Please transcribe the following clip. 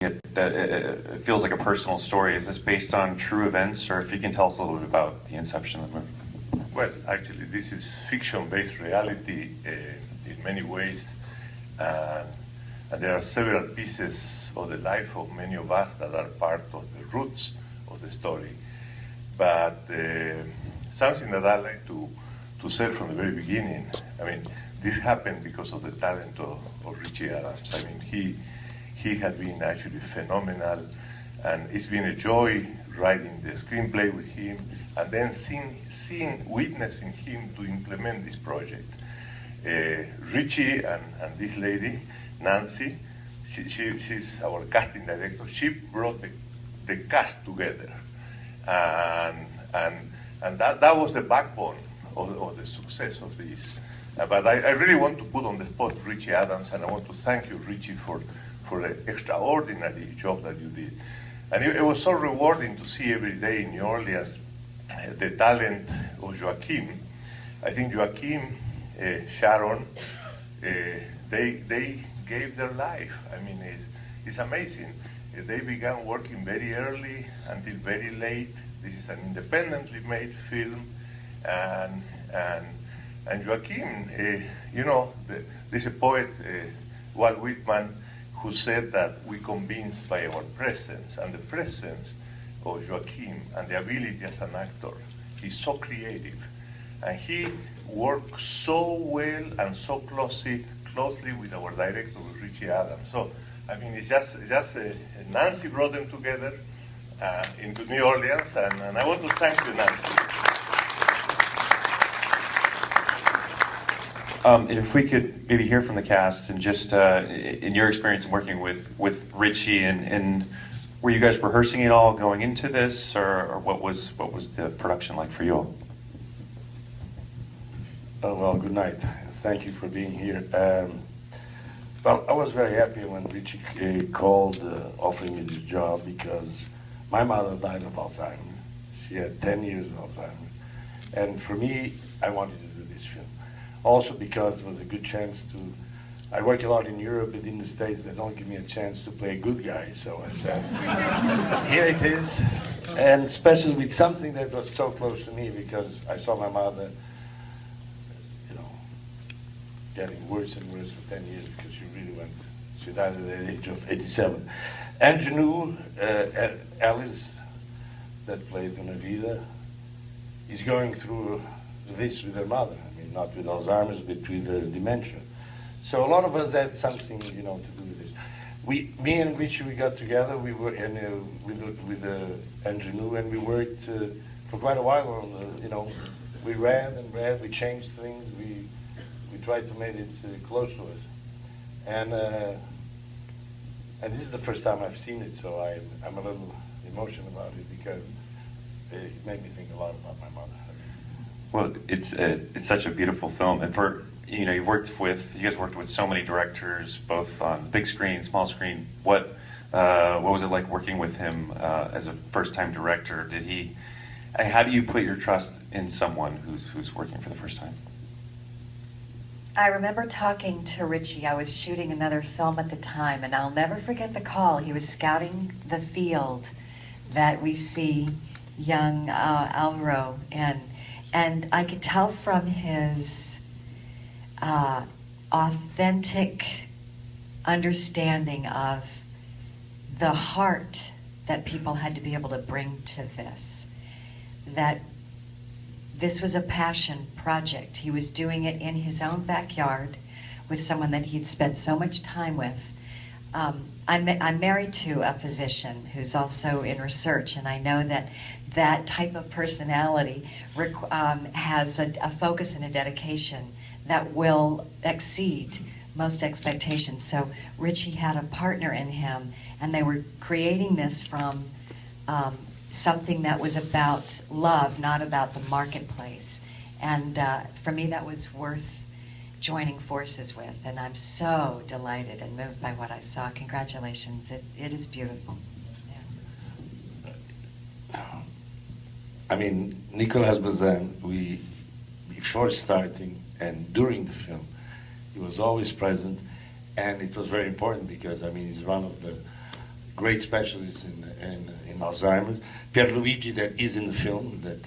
it feels like a personal story. Is this based on true events, or if you can tell us a little bit about the inception of the movie? Well, actually, this is fiction-based reality in many ways, and there are several pieces of the life of many of us that are part of the roots of the story. But something that I like to say from the very beginning, I mean, this happened because of the talent of Richie Adams. I mean, he had been actually phenomenal, and it's been a joy writing the screenplay with him, and then witnessing him to implement this project. Richie and this lady, Nancy, she's our casting director. She brought the cast together, and that was the backbone of the success of this. But I really want to put on the spot Richie Adams, and I want to thank you, Richie, for the extraordinary job that you did. And it was so rewarding to see every day in New Orleans the talent of Joaquim. I think Joaquim, Sharon, they gave their life. I mean, it's amazing. They began working very early until very late. This is an independently made film, and Joaquim, there's a poet, Walt Whitman, who said that we convinced by our presence, and the presence of Joaquim and the ability as an actor. He's so creative, and he worked so well and so closely with our director, with Richie Adams. So, I mean, it's just Nancy brought them together into New Orleans, and I want to thank you, Nancy. If we could maybe hear from the cast, and just in your experience in working with Richie, and were you guys rehearsing it all going into this, or what was the production like for you all? Well, good night. Thank you for being here. Well, I was very happy when Richie called offering me this job, because my mother died of Alzheimer's. She had 10 years of Alzheimer's. And for me, I wanted to do this film. Also because it was a good chance to, I work a lot in Europe, but in the States they don't give me a chance to play a good guy. So I said, here it is. And especially with something that was so close to me, because I saw my mother, getting worse and worse for 10 years, because she died at the age of 87. And Janu, Alice, that played Vida, is going through this with her mother. I mean, not with Alzheimer's, but with dementia. So a lot of us had something, to do with this. Me and Richie, we got together. We were with Janu, and we worked for quite a while on we read and read. We changed things. We tried to make it close to us, and this is the first time I've seen it, so I'm a little emotional about it, because it made me think a lot about my mother. Well, it's such a beautiful film, and for you guys worked with so many directors, both on big screen, small screen. What was it like working with him as a first-time director? How do you put your trust in someone who's working for the first time? I remember talking to Richie. I was shooting another film at the time, and I'll never forget the call. He was scouting the field that we see young Alvaro in, and I could tell from his authentic understanding of the heart that people had to be able to bring to this, that this was a passion project. He was doing it in his own backyard with someone that he'd spent so much time with. I'm married to a physician who's also in research, and I know that type of personality has a focus and a dedication that will exceed most expectations. So Richie had a partner in him, and they were creating this from something that was about love, not about the marketplace. And for me, that was worth joining forces with. And I'm so delighted and moved by what I saw. Congratulations. It is beautiful. Yeah. I mean, Nicolas Bazan, before starting and during the film, he was always present. And it was very important because, I mean, he's one of the great specialist in Alzheimer's. Pierluigi, that is in the film, that